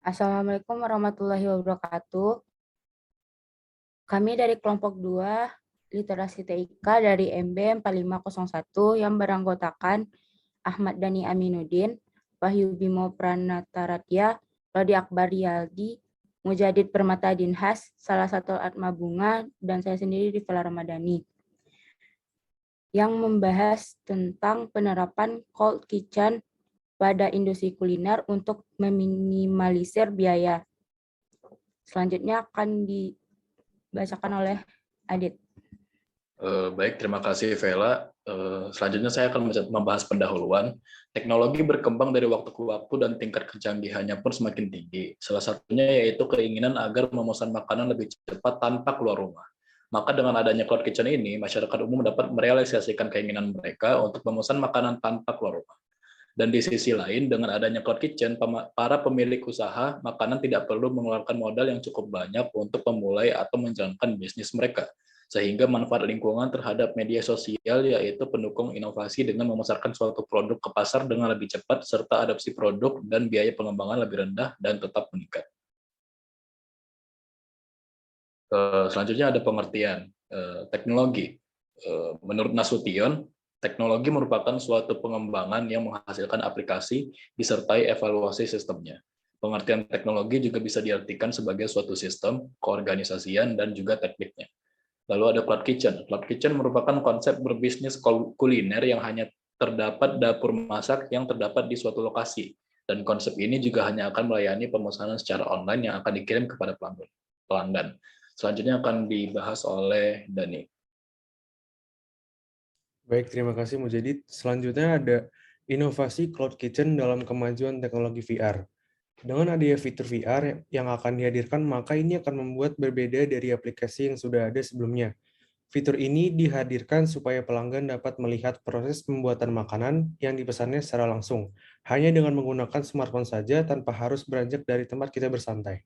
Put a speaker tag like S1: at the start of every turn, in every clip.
S1: Assalamualaikum warahmatullahi wabarakatuh. Kami dari kelompok 2 Literasi TIK dari MB 4501 yang beranggotakan Ahmad Dhani Aminuddin, Wahyu Bimo Pranataratya, Rodi Akbar Yaldi, Mujadid Permata Dinhas, salah satu Atma Bunga, dan saya sendiri Rifela Ramadhani, yang membahas tentang penerapan cold kitchen pada industri kuliner untuk meminimalisir biaya. Selanjutnya akan dibacakan oleh Adit.
S2: Baik, terima kasih Vela. Selanjutnya saya akan membahas pendahuluan. Teknologi berkembang dari waktu ke waktu dan tingkat kecanggihannya pun semakin tinggi. Salah satunya yaitu keinginan agar memesan makanan lebih cepat tanpa keluar rumah. Maka dengan adanya cloud kitchen ini, masyarakat umum dapat merealisasikan keinginan mereka untuk memesan makanan tanpa keluar rumah. Dan di sisi lain, dengan adanya cloud kitchen, para pemilik usaha makanan tidak perlu mengeluarkan modal yang cukup banyak untuk memulai atau menjalankan bisnis mereka, sehingga manfaat lingkungan terhadap media sosial yaitu pendukung inovasi dengan memasarkan suatu produk ke pasar dengan lebih cepat, serta adopsi produk dan biaya pengembangan lebih rendah dan tetap meningkat. Selanjutnya ada pengertian teknologi. Menurut Nasution, teknologi merupakan suatu pengembangan yang menghasilkan aplikasi disertai evaluasi sistemnya. Pengertian teknologi juga bisa diartikan sebagai suatu sistem, keorganisasian, dan juga tekniknya. Lalu ada cloud kitchen. Cloud kitchen merupakan konsep berbisnis kuliner yang hanya terdapat dapur masak yang terdapat di suatu lokasi. Dan konsep ini juga hanya akan melayani pemesanan secara online yang akan dikirim kepada pelanggan. Selanjutnya akan dibahas oleh Dani.
S3: Baik, terima kasih Mujadid. Selanjutnya ada inovasi cloud kitchen dalam kemajuan teknologi VR. Dengan adanya fitur VR yang akan dihadirkan, maka ini akan membuat berbeda dari aplikasi yang sudah ada sebelumnya. Fitur ini dihadirkan supaya pelanggan dapat melihat proses pembuatan makanan yang dipesannya secara langsung, hanya dengan menggunakan smartphone saja tanpa harus beranjak dari tempat kita bersantai.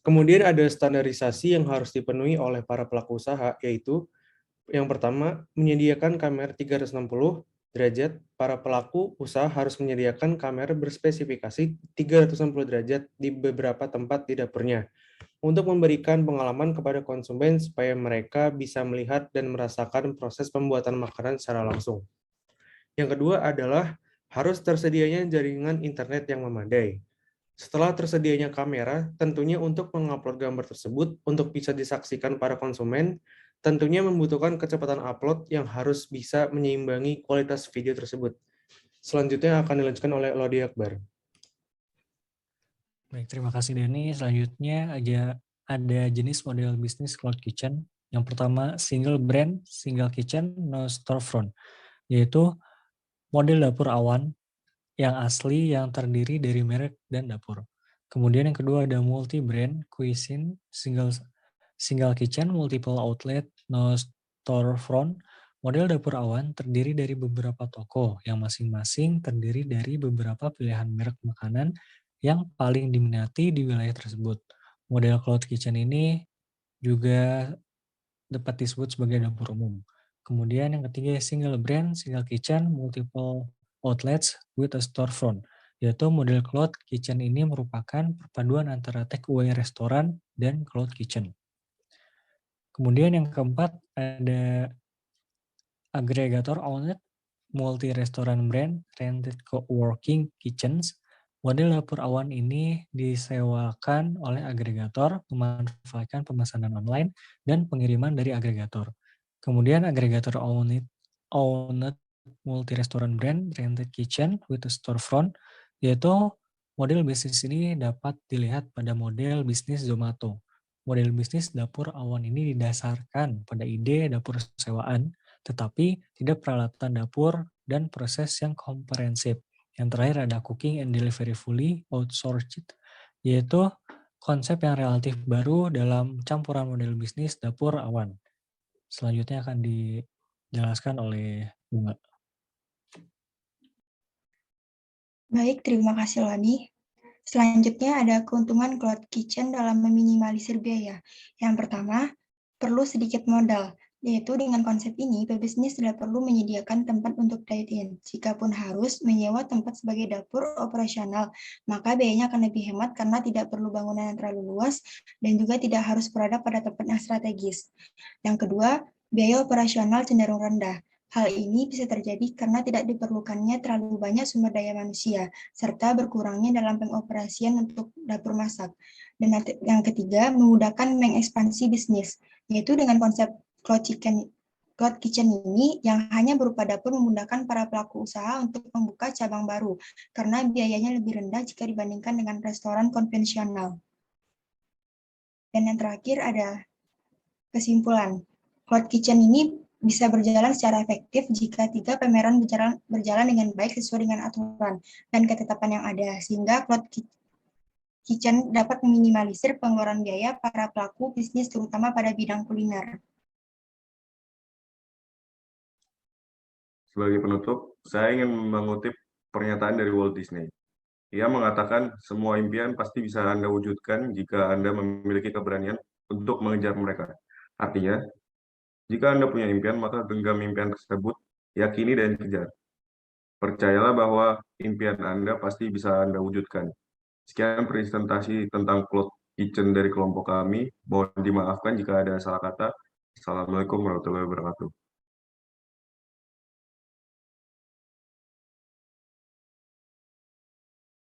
S3: Kemudian ada standarisasi yang harus dipenuhi oleh para pelaku usaha, yaitu yang pertama, menyediakan kamera 360 derajat. Para pelaku usaha harus menyediakan kamera berspesifikasi 360 derajat di beberapa tempat di dapurnya untuk memberikan pengalaman kepada konsumen supaya mereka bisa melihat dan merasakan proses pembuatan makanan secara langsung. Yang kedua adalah harus tersedianya jaringan internet yang memadai. Setelah tersedianya kamera, tentunya untuk mengupload gambar tersebut untuk bisa disaksikan para konsumen, tentunya membutuhkan kecepatan upload yang harus bisa menyeimbangi kualitas video tersebut. Selanjutnya akan dilanjutkan oleh Lodi Akbar.
S4: Baik, terima kasih Dani. Selanjutnya ada jenis model bisnis cloud kitchen. Yang pertama, single brand, single kitchen, no storefront, yaitu model dapur awan yang asli yang terdiri dari merek dan dapur. Kemudian yang kedua ada multi-brand cuisine, single kitchen, multiple outlet, no storefront. Model dapur awan terdiri dari beberapa toko yang masing-masing terdiri dari beberapa pilihan merek makanan yang paling diminati di wilayah tersebut. Model cloud kitchen ini juga dapat disebut sebagai dapur umum. Kemudian yang ketiga single brand, single kitchen, multiple outlets with a storefront, yaitu model cloud kitchen ini merupakan perpaduan antara takeaway restoran dan cloud kitchen. Kemudian yang keempat ada aggregator owned multi-restoran brand rented co-working kitchens. Model dapur awan ini disewakan oleh agregator, memanfaatkan pemesanan online dan pengiriman dari agregator. Kemudian agregator owned multi-restoran brand rented kitchen with a storefront, yaitu model bisnis ini dapat dilihat pada model bisnis Zomato. Model bisnis dapur awan ini didasarkan pada ide dapur sewaan, tetapi tidak peralatan dapur dan proses yang komprehensif. Yang terakhir ada cooking and delivery fully outsourced, yaitu konsep yang relatif baru dalam campuran model bisnis dapur awan. Selanjutnya akan dijelaskan oleh Bunga.
S5: Baik, terima kasih Lodi. Selanjutnya ada keuntungan cloud kitchen dalam meminimalisir biaya. Yang pertama, perlu sedikit modal. Yaitu dengan konsep ini, pebisnis tidak perlu menyediakan tempat untuk dine-in. Jikapun harus menyewa tempat sebagai dapur operasional, maka biayanya akan lebih hemat karena tidak perlu bangunan yang terlalu luas dan juga tidak harus berada pada tempat yang strategis. Yang kedua, biaya operasional cenderung rendah. Hal ini bisa terjadi karena tidak diperlukannya terlalu banyak sumber daya manusia, serta berkurangnya dalam pengoperasian untuk dapur masak. Dan yang ketiga, memudahkan mengekspansi bisnis, yaitu dengan konsep Cloud Kitchen ini yang hanya berupa dapur memudahkan para pelaku usaha untuk membuka cabang baru, karena biayanya lebih rendah jika dibandingkan dengan restoran konvensional. Dan yang terakhir ada kesimpulan. Cloud Kitchen ini bisa berjalan secara efektif jika 3 pameran berjalan dengan baik sesuai dengan aturan dan ketetapan yang ada, sehingga Cloud Kitchen dapat meminimalisir pengeluaran biaya para pelaku bisnis terutama pada bidang kuliner.
S6: Sebagai penutup, saya ingin mengutip pernyataan dari Walt Disney. Ia mengatakan, semua impian pasti bisa Anda wujudkan jika Anda memiliki keberanian untuk mengejar mereka. Artinya, jika Anda punya impian, maka genggam impian tersebut, yakini dan kejar. Percayalah bahwa impian Anda pasti bisa Anda wujudkan. Sekian presentasi tentang Cloud Kitchen dari kelompok kami. Mohon dimaafkan jika ada salah kata. Assalamualaikum warahmatullahi wabarakatuh.